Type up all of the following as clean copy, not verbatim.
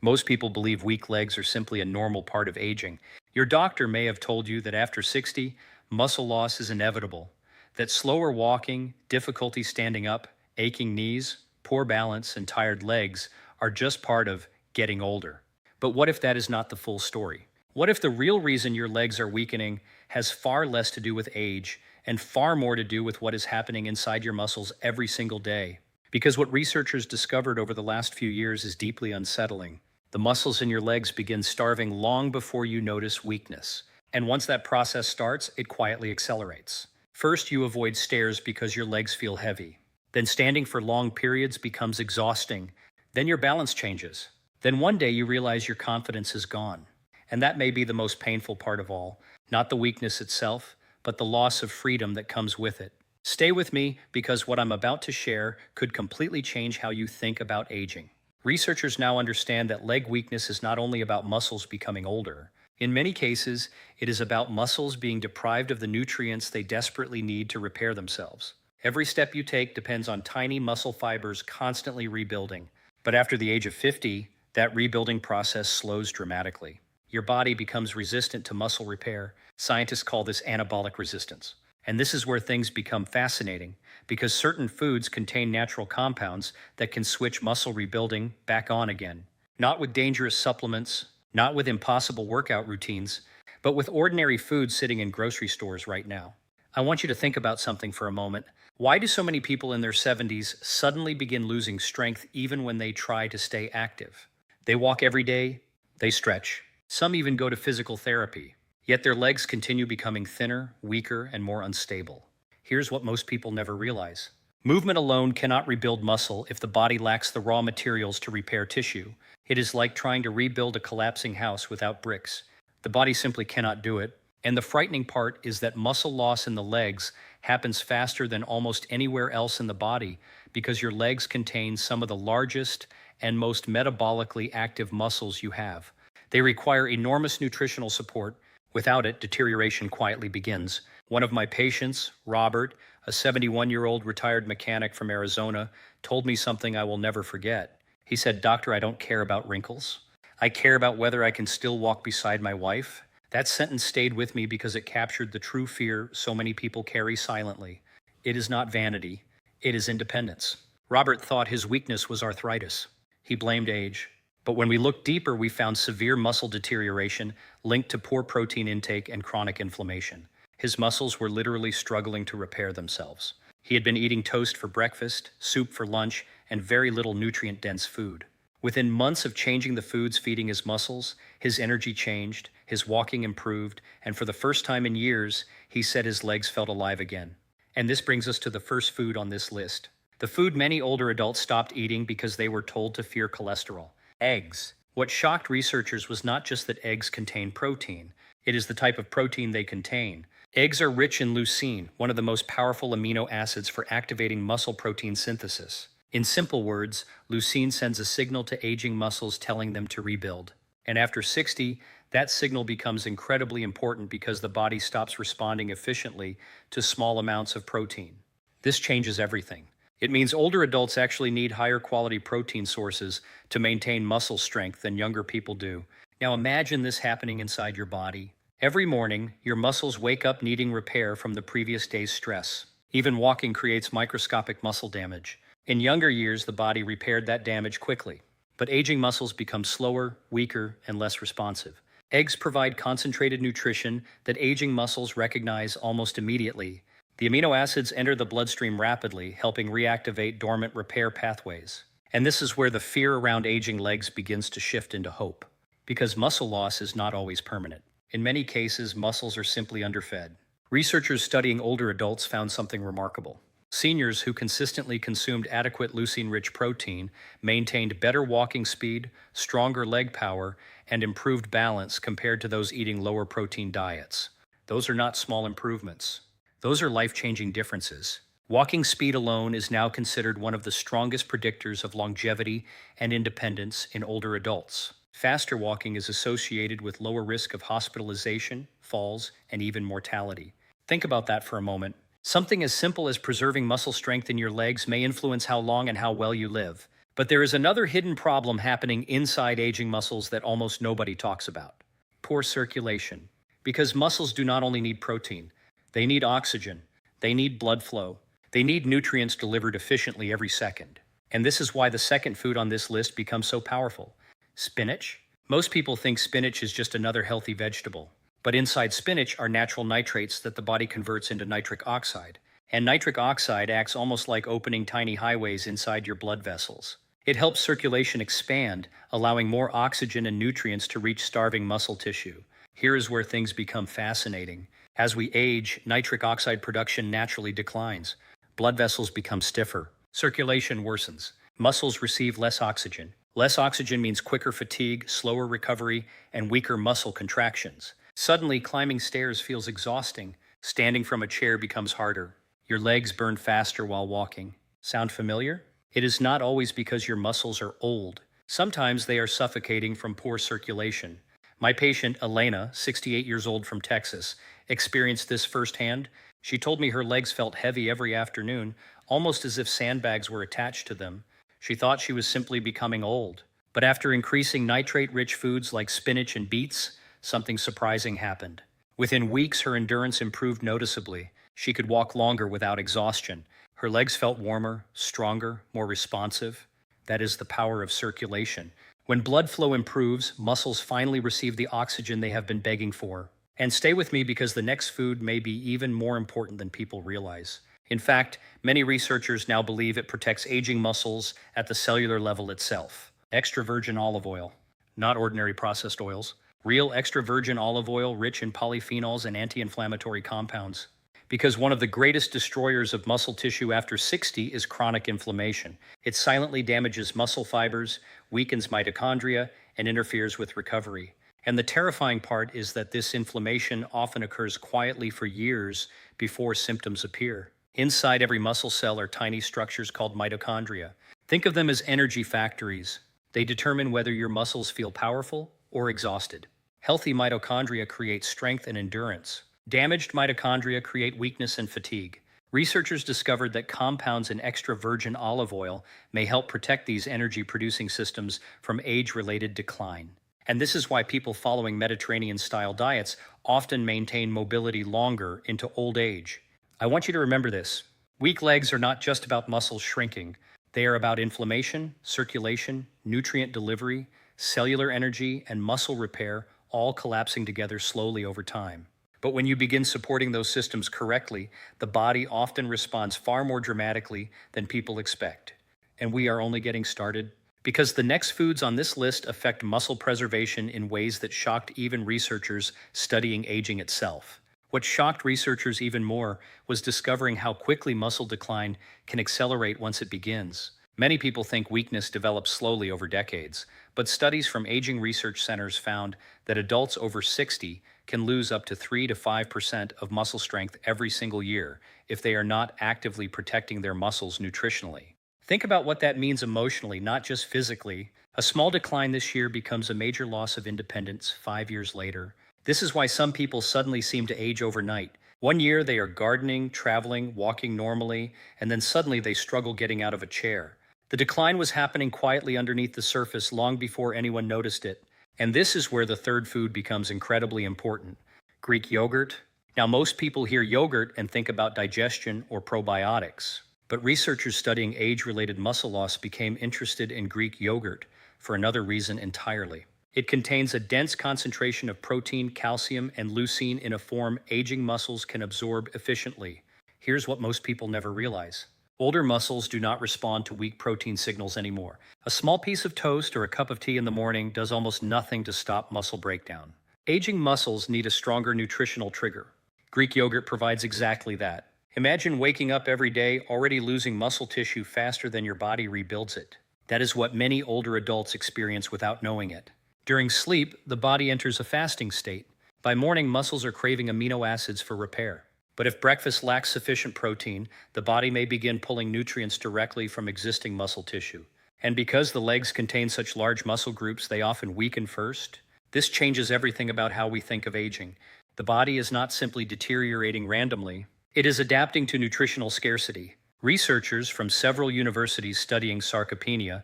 Most people believe weak legs are simply a normal part of aging. Your doctor may have told you that after 60, muscle loss is inevitable, that slower walking, difficulty standing up, aching knees, poor balance, and tired legs are just part of getting older. But what if that is not the full story? What if the real reason your legs are weakening has far less to do with age and far more to do with what is happening inside your muscles every single day? Because what researchers discovered over the last few years is deeply unsettling. The muscles in your legs begin starving long before you notice weakness. And once that process starts, it quietly accelerates. First, you avoid stairs because your legs feel heavy. Then standing for long periods becomes exhausting. Then your balance changes. Then one day you realize your confidence is gone. And that may be the most painful part of all, not the weakness itself, but the loss of freedom that comes with it. Stay with me because what I'm about to share could completely change how you think about aging. Researchers now understand that leg weakness is not only about muscles becoming older. In many cases, it is about muscles being deprived of the nutrients they desperately need to repair themselves. Every step you take depends on tiny muscle fibers constantly rebuilding. But after the age of 50, that rebuilding process slows dramatically. Your body becomes resistant to muscle repair. Scientists call this anabolic resistance. And this is where things become fascinating, because certain foods contain natural compounds that can switch muscle rebuilding back on again. Not with dangerous supplements, not with impossible workout routines, but with ordinary foods sitting in grocery stores right now. I want you to think about something for a moment. Why do so many people in their 70s suddenly begin losing strength even when they try to stay active? They walk every day, they stretch. Some even go to physical therapy. Yet their legs continue becoming thinner, weaker, and more unstable. Here's what most people never realize. Movement alone cannot rebuild muscle if the body lacks the raw materials to repair tissue. It is like trying to rebuild a collapsing house without bricks. The body simply cannot do it. And the frightening part is that muscle loss in the legs happens faster than almost anywhere else in the body because your legs contain some of the largest and most metabolically active muscles you have. They require enormous nutritional support. Without it, deterioration quietly begins. One of my patients, Robert, a 71-year-old retired mechanic from Arizona, told me something I will never forget. He said, "Doctor, I don't care about wrinkles. I care about whether I can still walk beside my wife." That sentence stayed with me because it captured the true fear so many people carry silently. It is not vanity, it is independence. Robert thought his weakness was arthritis. He blamed age. But when we looked deeper, we found severe muscle deterioration linked to poor protein intake and chronic inflammation. His muscles were literally struggling to repair themselves. He had been eating toast for breakfast, soup for lunch, and very little nutrient-dense food. Within months of changing the foods feeding his muscles, his energy changed, his walking improved, and for the first time in years, he said his legs felt alive again. And this brings us to the first food on this list. The food many older adults stopped eating because they were told to fear cholesterol. Eggs. What shocked researchers was not just that eggs contain protein, it is the type of protein they contain. Eggs are rich in leucine, one of the most powerful amino acids for activating muscle protein synthesis. In simple words, leucine sends a signal to aging muscles telling them to rebuild. And after 60, that signal becomes incredibly important because the body stops responding efficiently to small amounts of protein. This changes everything. It means older adults actually need higher quality protein sources to maintain muscle strength than younger people do. Now imagine this happening inside your body. Every morning, your muscles wake up needing repair from the previous day's stress. Even walking creates microscopic muscle damage. In younger years, the body repaired that damage quickly. But aging muscles become slower, weaker, and less responsive. Eggs provide concentrated nutrition that aging muscles recognize almost immediately. The amino acids enter the bloodstream rapidly, helping reactivate dormant repair pathways. And this is where the fear around aging legs begins to shift into hope. Because muscle loss is not always permanent. In many cases, muscles are simply underfed. Researchers studying older adults found something remarkable. Seniors who consistently consumed adequate leucine-rich protein maintained better walking speed, stronger leg power, and improved balance compared to those eating lower protein diets. Those are not small improvements. Those are life-changing differences. Walking speed alone is now considered one of the strongest predictors of longevity and independence in older adults. Faster walking is associated with lower risk of hospitalization, falls, and even mortality. Think about that for a moment. Something as simple as preserving muscle strength in your legs may influence how long and how well you live. But there is another hidden problem happening inside aging muscles that almost nobody talks about: poor circulation. Because muscles do not only need protein, they need oxygen, they need blood flow, they need nutrients delivered efficiently every second. And this is why the second food on this list becomes so powerful: spinach. Most people think spinach is just another healthy vegetable. But inside spinach are natural nitrates that the body converts into nitric oxide. And nitric oxide acts almost like opening tiny highways inside your blood vessels. It helps circulation expand, allowing more oxygen and nutrients to reach starving muscle tissue. Here is where things become fascinating. As we age, nitric oxide production naturally declines. Blood vessels become stiffer. Circulation worsens. Muscles receive less oxygen. Less oxygen means quicker fatigue, slower recovery, and weaker muscle contractions. Suddenly, climbing stairs feels exhausting. Standing from a chair becomes harder. Your legs burn faster while walking. Sound familiar? It is not always because your muscles are old. Sometimes they are suffocating from poor circulation. My patient, Elena, 68 years old from Texas, experienced this firsthand. She told me her legs felt heavy every afternoon, almost as if sandbags were attached to them. She thought she was simply becoming old. But after increasing nitrate-rich foods like spinach and beets, something surprising happened. Within weeks, her endurance improved noticeably. She could walk longer without exhaustion. Her legs felt warmer, stronger, more responsive. That is the power of circulation. When blood flow improves, muscles finally receive the oxygen they have been begging for. And stay with me, because the next food may be even more important than people realize. In fact, many researchers now believe it protects aging muscles at the cellular level itself. Extra virgin olive oil, not ordinary processed oils. Real extra virgin olive oil rich in polyphenols and anti-inflammatory compounds. Because one of the greatest destroyers of muscle tissue after 60 is chronic inflammation. It silently damages muscle fibers, weakens mitochondria, and interferes with recovery. And the terrifying part is that this inflammation often occurs quietly for years before symptoms appear. Inside every muscle cell are tiny structures called mitochondria. Think of them as energy factories. They determine whether your muscles feel powerful or exhausted. Healthy mitochondria create strength and endurance. Damaged mitochondria create weakness and fatigue. Researchers discovered that compounds in extra virgin olive oil may help protect these energy-producing systems from age-related decline. And this is why people following Mediterranean-style diets often maintain mobility longer into old age. I want you to remember this. Weak legs are not just about muscles shrinking. They are about inflammation, circulation, nutrient delivery, cellular energy, and muscle repair, all collapsing together slowly over time. But when you begin supporting those systems correctly, the body often responds far more dramatically than people expect. And we are only getting started. Because the next foods on this list affect muscle preservation in ways that shocked even researchers studying aging itself. What shocked researchers even more was discovering how quickly muscle decline can accelerate once it begins. Many people think weakness develops slowly over decades, but studies from aging research centers found that adults over 60 can lose up to 3 to 5% of muscle strength every single year if they are not actively protecting their muscles nutritionally. Think about what that means emotionally, not just physically. A small decline this year becomes a major loss of independence 5 years later. This is why some people suddenly seem to age overnight. One year they are gardening, traveling, walking normally, and then suddenly they struggle getting out of a chair. The decline was happening quietly underneath the surface long before anyone noticed it. And this is where the third food becomes incredibly important: Greek yogurt. Now, most people hear yogurt and think about digestion or probiotics. But researchers studying age-related muscle loss became interested in Greek yogurt for another reason entirely. It contains a dense concentration of protein, calcium, and leucine in a form aging muscles can absorb efficiently. Here's what most people never realize. Older muscles do not respond to weak protein signals anymore. A small piece of toast or a cup of tea in the morning does almost nothing to stop muscle breakdown. Aging muscles need a stronger nutritional trigger. Greek yogurt provides exactly that. Imagine waking up every day already losing muscle tissue faster than your body rebuilds it. That is what many older adults experience without knowing it. During sleep, the body enters a fasting state. By morning, muscles are craving amino acids for repair. But if breakfast lacks sufficient protein, the body may begin pulling nutrients directly from existing muscle tissue. And because the legs contain such large muscle groups, they often weaken first. This changes everything about how we think of aging. The body is not simply deteriorating randomly. It is adapting to nutritional scarcity. Researchers from several universities studying sarcopenia,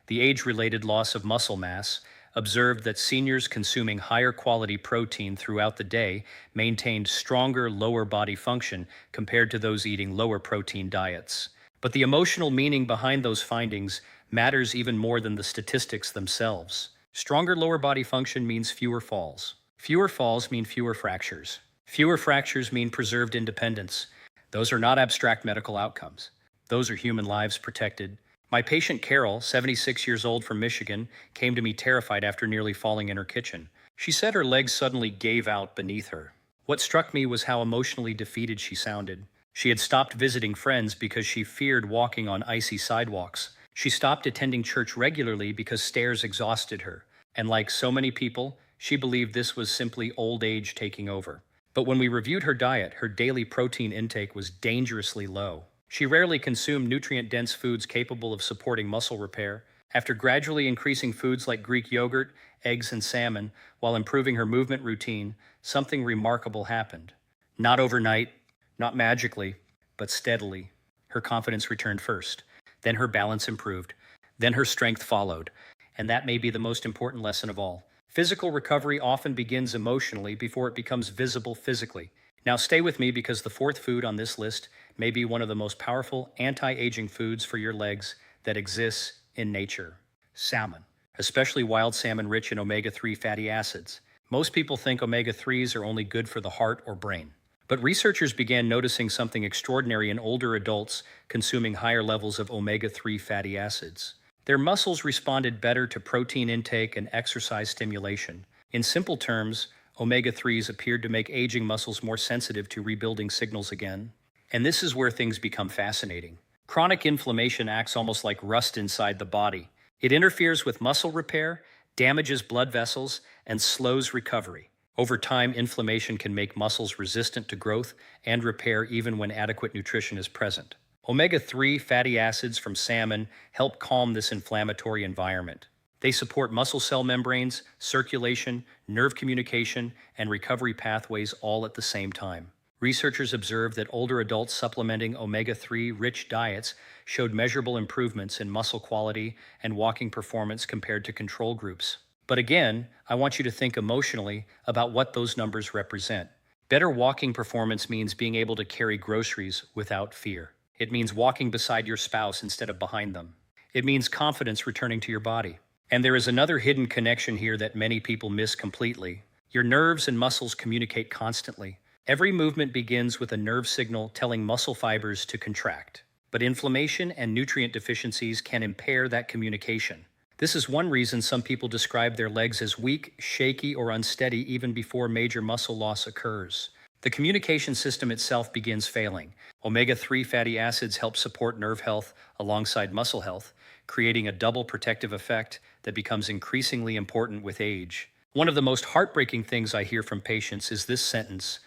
the age-related loss of muscle mass, observed that seniors consuming higher quality protein throughout the day maintained stronger lower body function compared to those eating lower protein diets. But the emotional meaning behind those findings matters even more than the statistics themselves. Stronger lower body function means fewer falls. Fewer falls mean fewer fractures. Fewer fractures mean preserved independence. Those are not abstract medical outcomes. Those are human lives protected. My patient Carol, 76 years old from Michigan, came to me terrified after nearly falling in her kitchen. She said her legs suddenly gave out beneath her. What struck me was how emotionally defeated she sounded. She had stopped visiting friends because she feared walking on icy sidewalks. She stopped attending church regularly because stairs exhausted her. And like so many people, she believed this was simply old age taking over. But when we reviewed her diet, her daily protein intake was dangerously low. She rarely consumed nutrient-dense foods capable of supporting muscle repair. After gradually increasing foods like Greek yogurt, eggs, and salmon, while improving her movement routine, something remarkable happened. Not overnight, not magically, but steadily. Her confidence returned first. Then her balance improved. Then her strength followed. And that may be the most important lesson of all. Physical recovery often begins emotionally before it becomes visible physically. Now stay with me because the fourth food on this list may be one of the most powerful anti-aging foods for your legs that exists in nature. Salmon, especially wild salmon rich in omega-3 fatty acids. Most people think omega-3s are only good for the heart or brain. But researchers began noticing something extraordinary in older adults consuming higher levels of omega-3 fatty acids. Their muscles responded better to protein intake and exercise stimulation. In simple terms, omega-3s appeared to make aging muscles more sensitive to rebuilding signals again. And this is where things become fascinating. Chronic inflammation acts almost like rust inside the body. It interferes with muscle repair, damages blood vessels, and slows recovery. Over time, inflammation can make muscles resistant to growth and repair even when adequate nutrition is present. Omega-3 fatty acids from salmon help calm this inflammatory environment. They support muscle cell membranes, circulation, nerve communication, and recovery pathways all at the same time. Researchers observed that older adults supplementing omega-3 rich diets showed measurable improvements in muscle quality and walking performance compared to control groups. But again, I want you to think emotionally about what those numbers represent. Better walking performance means being able to carry groceries without fear. It means walking beside your spouse instead of behind them. It means confidence returning to your body. And there is another hidden connection here that many people miss completely. Your nerves and muscles communicate constantly. Every movement begins with a nerve signal telling muscle fibers to contract. But inflammation and nutrient deficiencies can impair that communication. This is one reason some people describe their legs as weak, shaky, or unsteady even before major muscle loss occurs. The communication system itself begins failing. Omega-3 fatty acids help support nerve health alongside muscle health, creating a double protective effect that becomes increasingly important with age. One of the most heartbreaking things I hear from patients is this sentence: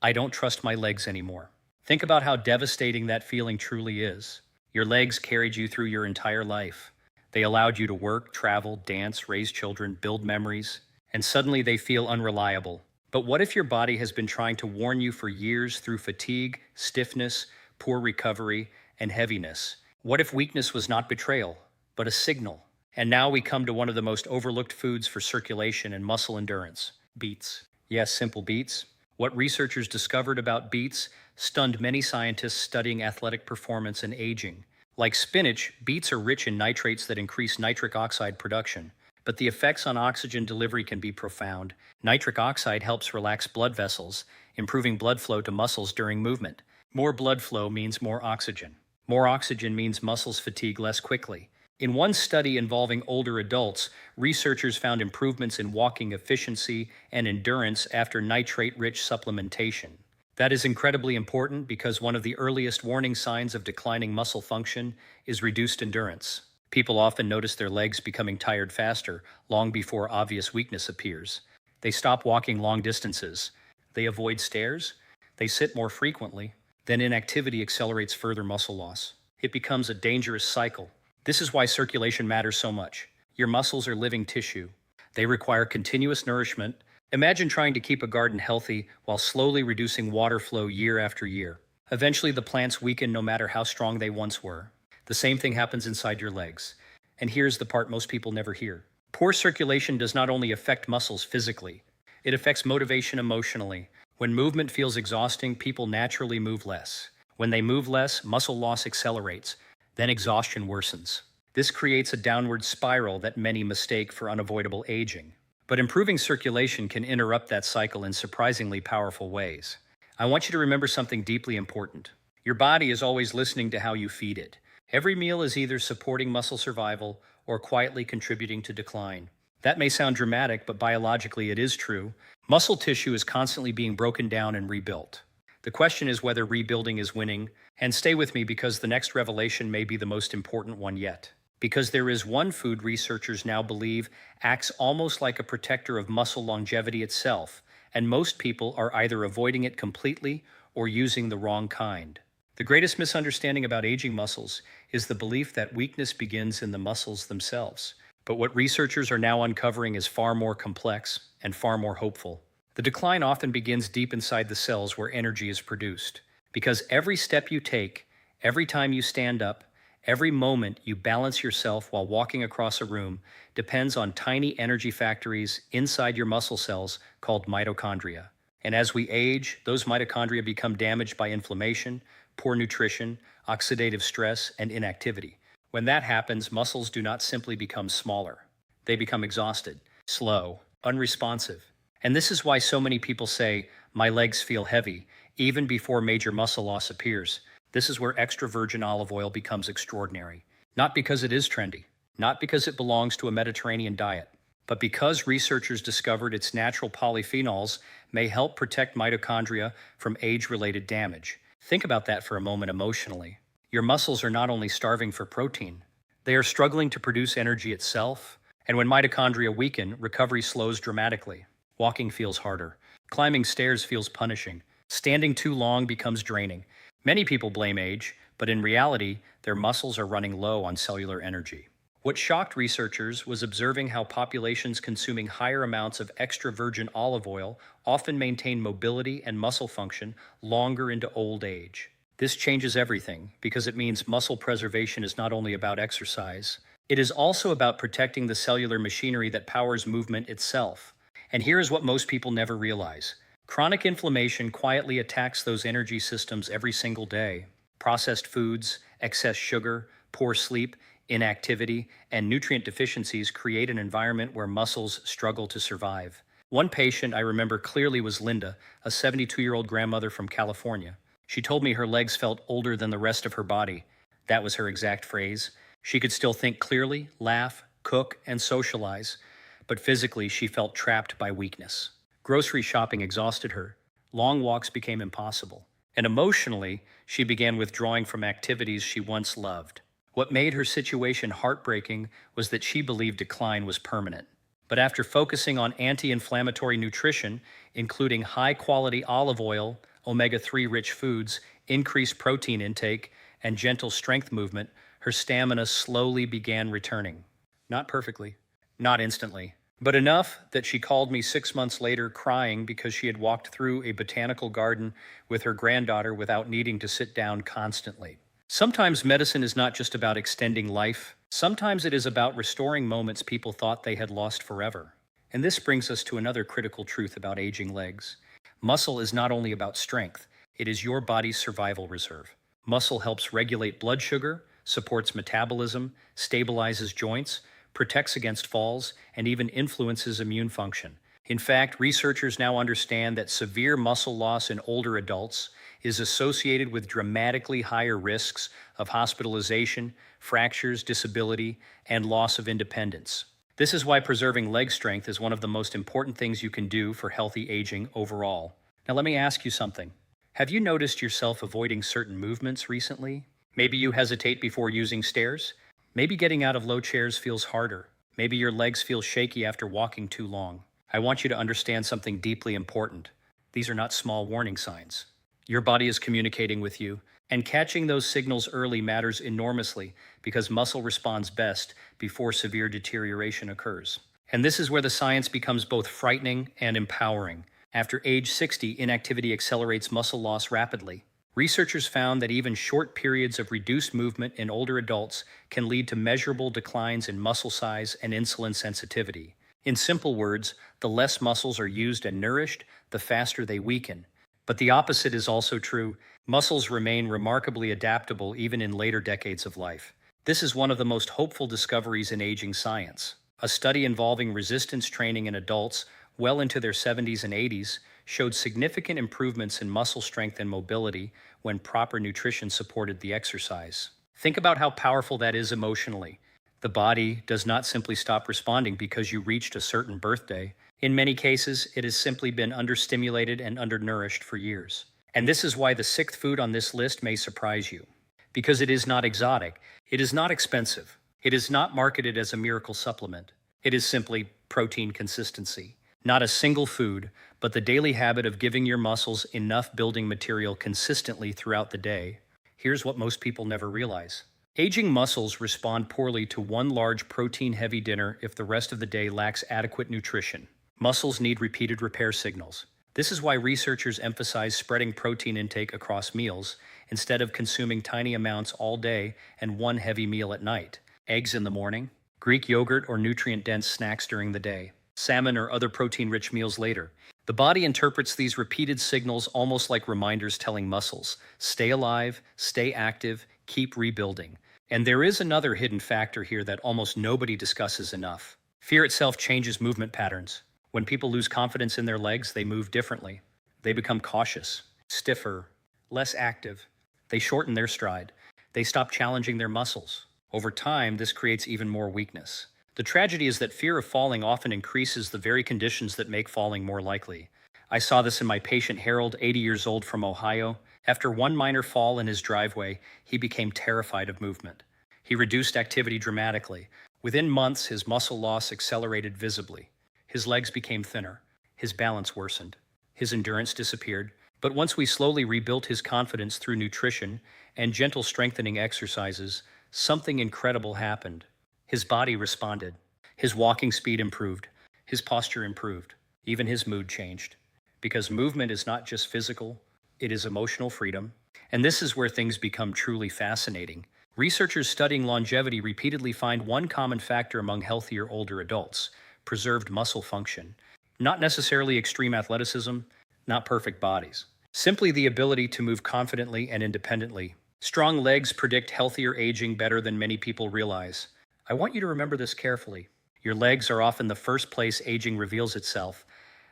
"I don't trust my legs anymore." Think about how devastating that feeling truly is. Your legs carried you through your entire life. They allowed you to work, travel, dance, raise children, build memories, and suddenly they feel unreliable. But what if your body has been trying to warn you for years through fatigue, stiffness, poor recovery, and heaviness? What if weakness was not betrayal, but a signal? And now we come to one of the most overlooked foods for circulation and muscle endurance: beets. Yes, simple beets. What researchers discovered about beets stunned many scientists studying athletic performance and aging. Like spinach, beets are rich in nitrates that increase nitric oxide production. But the effects on oxygen delivery can be profound. Nitric oxide helps relax blood vessels, improving blood flow to muscles during movement. More blood flow means more oxygen. More oxygen means muscles fatigue less quickly. In one study involving older adults, researchers found improvements in walking efficiency and endurance after nitrate-rich supplementation. That is incredibly important because one of the earliest warning signs of declining muscle function is reduced endurance. People often notice their legs becoming tired faster, long before obvious weakness appears. They stop walking long distances. They avoid stairs. They sit more frequently. Then inactivity accelerates further muscle loss. It becomes a dangerous cycle. This is why circulation matters so much. Your muscles are living tissue. They require continuous nourishment. Imagine trying to keep a garden healthy while slowly reducing water flow year after year. Eventually, the plants weaken no matter how strong they once were. The same thing happens inside your legs. And here's the part most people never hear. Poor circulation does not only affect muscles physically, it affects motivation emotionally. When movement feels exhausting, people naturally move less. When they move less, muscle loss accelerates, then exhaustion worsens. This creates a downward spiral that many mistake for unavoidable aging. But improving circulation can interrupt that cycle in surprisingly powerful ways. I want you to remember something deeply important. Your body is always listening to how you feed it. Every meal is either supporting muscle survival or quietly contributing to decline. That may sound dramatic, but biologically it is true. Muscle tissue is constantly being broken down and rebuilt. The question is whether rebuilding is winning. And stay with me because the next revelation may be the most important one yet. Because there is one food researchers now believe acts almost like a protector of muscle longevity itself, and most people are either avoiding it completely or using the wrong kind. The greatest misunderstanding about aging muscles is the belief that weakness begins in the muscles themselves. But what researchers are now uncovering is far more complex and far more hopeful. The decline often begins deep inside the cells where energy is produced. Because every step you take, every time you stand up, every moment you balance yourself while walking across a room depends on tiny energy factories inside your muscle cells called mitochondria. And as we age, those mitochondria become damaged by inflammation, poor nutrition, oxidative stress, and inactivity. When that happens, muscles do not simply become smaller. They become exhausted, slow, unresponsive. And this is why so many people say, "My legs feel heavy," even before major muscle loss appears. This is where extra virgin olive oil becomes extraordinary. Not because it is trendy, not because it belongs to a Mediterranean diet, but because researchers discovered its natural polyphenols may help protect mitochondria from age-related damage. Think about that for a moment emotionally. Your muscles are not only starving for protein, they are struggling to produce energy itself. And when mitochondria weaken, recovery slows dramatically. Walking feels harder. Climbing stairs feels punishing. Standing too long becomes draining. Many people blame age, but in reality, their muscles are running low on cellular energy. What shocked researchers was observing how populations consuming higher amounts of extra virgin olive oil often maintain mobility and muscle function longer into old age. This changes everything because it means muscle preservation is not only about exercise, it is also about protecting the cellular machinery that powers movement itself. And here is what most people never realize. Chronic inflammation quietly attacks those energy systems every single day. Processed foods, excess sugar, poor sleep, inactivity, and nutrient deficiencies create an environment where muscles struggle to survive. One patient I remember clearly was Linda, a 72-year-old grandmother from California. She told me her legs felt older than the rest of her body. That was her exact phrase. She could still think clearly, laugh, cook, and socialize, but physically she felt trapped by weakness. Grocery shopping exhausted her. Long walks became impossible. And emotionally, she began withdrawing from activities she once loved. What made her situation heartbreaking was that she believed decline was permanent. But after focusing on anti-inflammatory nutrition, including high-quality olive oil, omega-3 rich foods, increased protein intake, and gentle strength movement, her stamina slowly began returning. Not perfectly, not instantly, but enough that she called me 6 months later crying because she had walked through a botanical garden with her granddaughter without needing to sit down constantly. Sometimes medicine is not just about extending life. Sometimes it is about restoring moments people thought they had lost forever. And this brings us to another critical truth about aging legs. Muscle is not only about strength, it is your body's survival reserve. Muscle helps regulate blood sugar, supports metabolism, stabilizes joints, protects against falls, and even influences immune function. In fact, researchers now understand that severe muscle loss in older adults is associated with dramatically higher risks of hospitalization, fractures, disability, and loss of independence. This is why preserving leg strength is one of the most important things you can do for healthy aging overall. Now let me ask you something. Have you noticed yourself avoiding certain movements recently? Maybe you hesitate before using stairs? Maybe getting out of low chairs feels harder. Maybe your legs feel shaky after walking too long. I want you to understand something deeply important. These are not small warning signs. Your body is communicating with you, and catching those signals early matters enormously because muscle responds best before severe deterioration occurs. And this is where the science becomes both frightening and empowering. After age 60, inactivity accelerates muscle loss rapidly. Researchers found that even short periods of reduced movement in older adults can lead to measurable declines in muscle size and insulin sensitivity. In simple words, the less muscles are used and nourished, the faster they weaken. But the opposite is also true. Muscles remain remarkably adaptable even in later decades of life. This is one of the most hopeful discoveries in aging science. A study involving resistance training in adults well into their 70s and 80s showed significant improvements in muscle strength and mobility when proper nutrition supported the exercise. Think about how powerful that is emotionally. The body does not simply stop responding because you reached a certain birthday. In many cases, it has simply been understimulated and undernourished for years. And this is why the sixth food on this list may surprise you. Because it is not exotic, it is not expensive, it is not marketed as a miracle supplement. It is simply protein consistency. Not a single food, but the daily habit of giving your muscles enough building material consistently throughout the day. Here's what most people never realize. Aging muscles respond poorly to one large protein-heavy dinner if the rest of the day lacks adequate nutrition. Muscles need repeated repair signals. This is why researchers emphasize spreading protein intake across meals instead of consuming tiny amounts all day and one heavy meal at night. Eggs in the morning, Greek yogurt or nutrient-dense snacks during the day, salmon or other protein-rich meals later. The body interprets these repeated signals almost like reminders telling muscles, stay alive, stay active, keep rebuilding. And there is another hidden factor here that almost nobody discusses enough. Fear itself changes movement patterns. When people lose confidence in their legs, they move differently. They become cautious, stiffer, less active. They shorten their stride. They stop challenging their muscles. Over time, this creates even more weakness. The tragedy is that fear of falling often increases the very conditions that make falling more likely. I saw this in my patient Harold, 80 years old from Ohio. After one minor fall in his driveway, he became terrified of movement. He reduced activity dramatically. Within months, his muscle loss accelerated visibly. His legs became thinner. His balance worsened. His endurance disappeared. But once we slowly rebuilt his confidence through nutrition and gentle strengthening exercises, something incredible happened. His body responded. His walking speed improved. His posture improved. Even his mood changed. Because movement is not just physical, it is emotional freedom. And this is where things become truly fascinating. Researchers studying longevity repeatedly find one common factor among healthier older adults: preserved muscle function. Not necessarily extreme athleticism, not perfect bodies. Simply the ability to move confidently and independently. Strong legs predict healthier aging better than many people realize. I want you to remember this carefully. Your legs are often the first place aging reveals itself,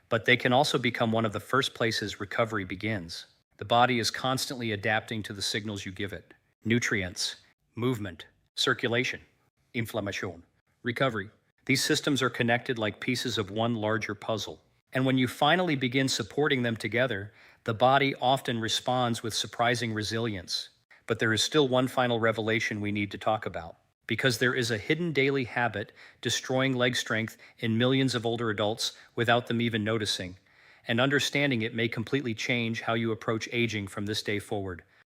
but they can also become one of the first places recovery begins. The body is constantly adapting to the signals you give it. Nutrients, movement, circulation, inflammation, recovery. These systems are connected like pieces of one larger puzzle. And when you finally begin supporting them together, the body often responds with surprising resilience. But there is still one final revelation we need to talk about. Because there is a hidden daily habit destroying leg strength in millions of older adults without them even noticing. And understanding it may completely change how you approach aging from this day forward.